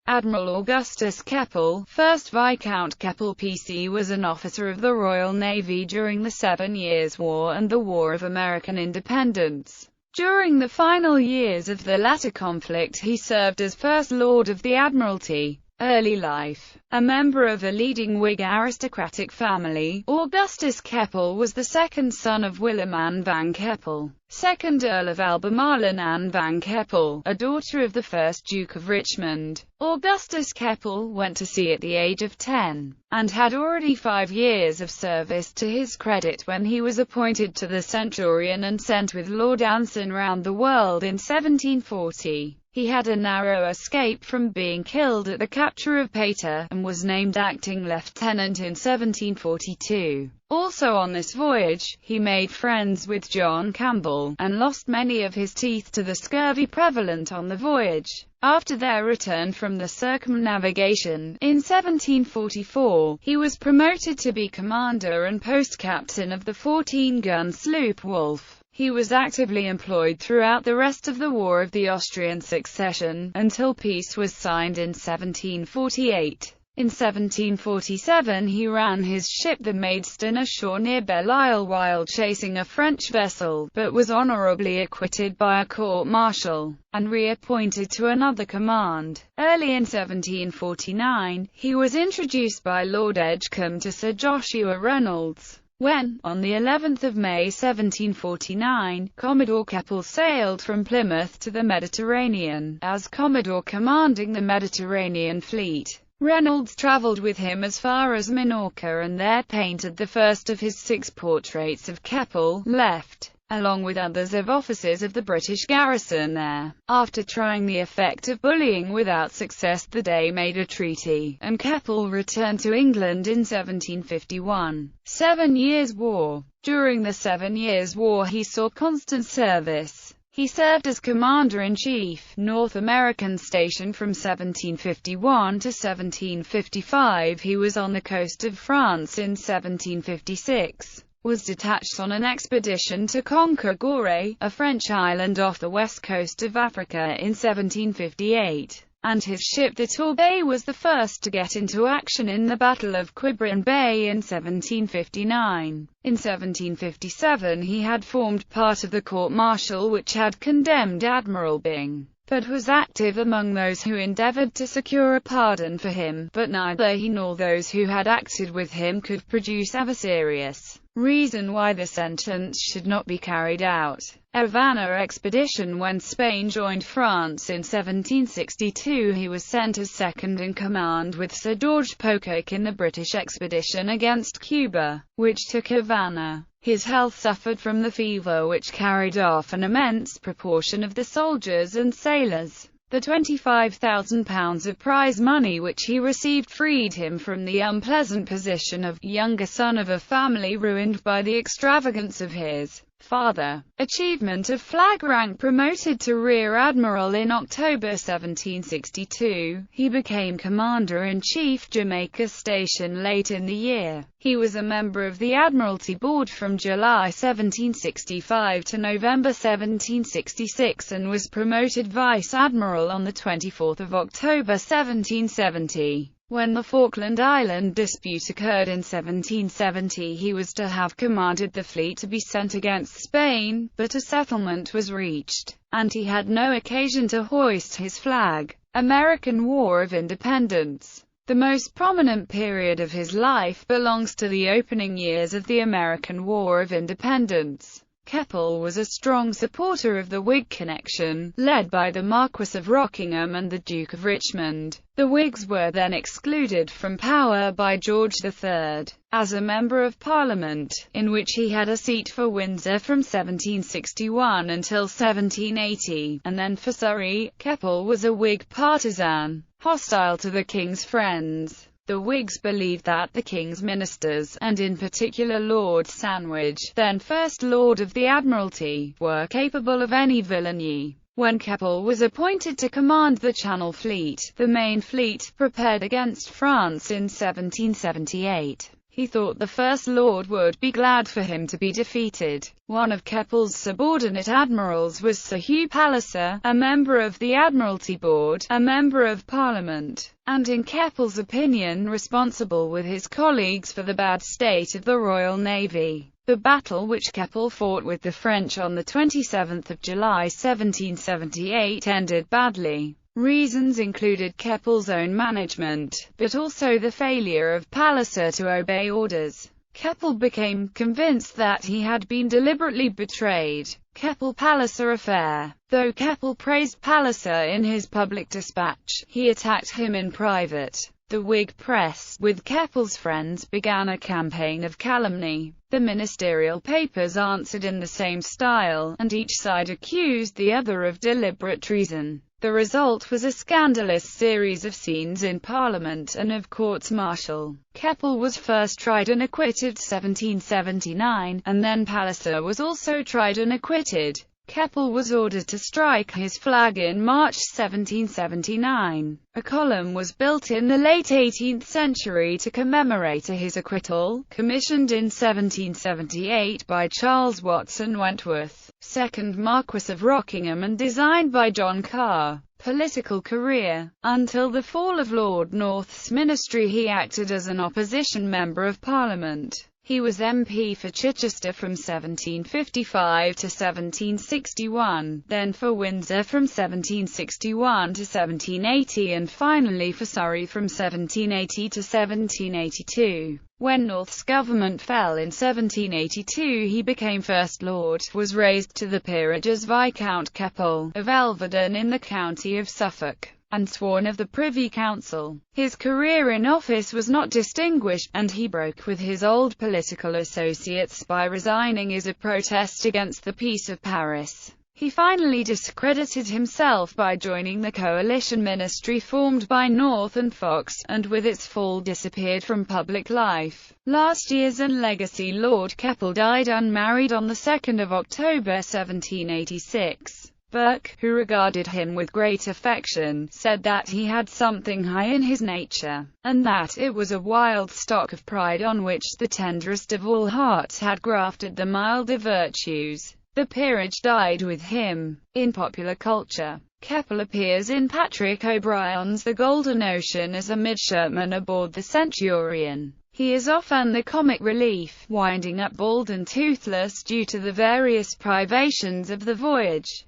Admiral Augustus Keppel, 1st Viscount Keppel PC, was an officer of the Royal Navy during the 7 Years' War and the War of American Independence. During the final years of the latter conflict he served as First Lord of the Admiralty. Early life. A member of a leading Whig aristocratic family, Augustus Keppel was the second son of William van Keppel, 2nd Earl of Albemarle, and Anne van Keppel, a daughter of the 1st Duke of Richmond. Augustus Keppel went to sea at the age of 10, and had already 5 years of service to his credit when he was appointed to the Centurion and sent with Lord Anson round the world in 1740. He had a narrow escape from being killed at the capture of Pater, and was named acting lieutenant in 1742. Also on this voyage, he made friends with John Campbell, and lost many of his teeth to the scurvy prevalent on the voyage. After their return from the circumnavigation, in 1744, he was promoted to be commander and post-captain of the 14-gun sloop Wolfe. He was actively employed throughout the rest of the War of the Austrian Succession, until peace was signed in 1748. In 1747 he ran his ship the Maidstone ashore near Belle Isle while chasing a French vessel, but was honourably acquitted by a court-martial, and reappointed to another command. Early in 1749, he was introduced by Lord Edgecombe to Sir Joshua Reynolds. When, on the 11th of May 1749, Commodore Keppel sailed from Plymouth to the Mediterranean, as Commodore commanding the Mediterranean Fleet, Reynolds travelled with him as far as Minorca and there painted the first of his 6 portraits of Keppel, left, along with others of officers of the British garrison there. After trying the effect of bullying without success, the Dey made a treaty, and Keppel returned to England in 1751. 7 Years' War. During the 7 Years' War he saw constant service. He served as Commander-in-Chief, North American Station from 1751 to 1755. He was on the coast of France in 1756. Was detached on an expedition to conquer Gorée, a French island off the west coast of Africa in 1758, and his ship the Torbay was the first to get into action in the Battle of Quiberon Bay in 1759. In 1757 he had formed part of the court-martial which had condemned Admiral Byng, but was active among those who endeavoured to secure a pardon for him, but neither he nor those who had acted with him could produce a serious reason why the sentence should not be carried out. Havana expedition. When Spain joined France in 1762 he was sent as second in command with Sir George Pocock in the British expedition against Cuba, which took Havana. His health suffered from the fever which carried off an immense proportion of the soldiers and sailors. The £25,000 of prize money which he received freed him from the unpleasant position of younger son of a family ruined by the extravagance of his father. Achievement of flag rank. Promoted to Rear Admiral in October 1762, he became Commander-in-Chief Jamaica Station late in the year. He was a member of the Admiralty Board from July 1765 to November 1766 and was promoted Vice Admiral on 24 October 1770. When the Falkland Island dispute occurred in 1770 he was to have commanded the fleet to be sent against Spain, but a settlement was reached, and he had no occasion to hoist his flag. American War of Independence. The most prominent period of his life belongs to the opening years of the American War of Independence. Keppel was a strong supporter of the Whig connection, led by the Marquis of Rockingham and the Duke of Richmond. The Whigs were then excluded from power by George III. As a Member of Parliament, in which he had a seat for Windsor from 1761 until 1780, and then for Surrey, Keppel was a Whig partisan, hostile to the King's friends. The Whigs believed that the King's ministers, and in particular Lord Sandwich, then First Lord of the Admiralty, were capable of any villainy. When Keppel was appointed to command the Channel Fleet, the main fleet, prepared against France in 1778, He thought the First Lord would be glad for him to be defeated. One of Keppel's subordinate admirals was Sir Hugh Palliser, a member of the Admiralty Board, a member of Parliament, and in Keppel's opinion responsible with his colleagues for the bad state of the Royal Navy. The battle which Keppel fought with the French on the 27th of July 1778 ended badly. Reasons included Keppel's own management, but also the failure of Palliser to obey orders. Keppel became convinced that he had been deliberately betrayed. Keppel-Palliser Affair. Though Keppel praised Palliser in his public dispatch, he attacked him in private. The Whig press, with Keppel's friends, began a campaign of calumny. The ministerial papers answered in the same style, and each side accused the other of deliberate treason. The result was a scandalous series of scenes in Parliament and of courts-martial. Keppel was first tried and acquitted 1779, and then Palliser was also tried and acquitted. Keppel was ordered to strike his flag in March 1779. A column was built in the late 18th century to commemorate his acquittal, commissioned in 1778 by Charles Watson Wentworth, 2nd Marquess of Rockingham, and designed by John Carr. Political career. Until the fall of Lord North's ministry he acted as an opposition member of Parliament. He was MP for Chichester from 1755 to 1761, then for Windsor from 1761 to 1780 and finally for Surrey from 1780 to 1782. When North's government fell in 1782 he became First Lord, was raised to the peerage as Viscount Keppel, of Elverdon in the county of Suffolk, and sworn of the Privy Council. His career in office was not distinguished, and he broke with his old political associates by resigning as a protest against the Peace of Paris. He finally discredited himself by joining the coalition ministry formed by North and Fox, and with its fall disappeared from public life. Last year's and legacy. Lord Keppel died unmarried on the 2nd of October 1786. Burke, who regarded him with great affection, said that he had something high in his nature, and that it was a wild stock of pride on which the tenderest of all hearts had grafted the milder virtues. The peerage died with him. In popular culture, Keppel appears in Patrick O'Brien's The Golden Ocean as a midshipman aboard the Centurion. He is often the comic relief, winding up bald and toothless due to the various privations of the voyage.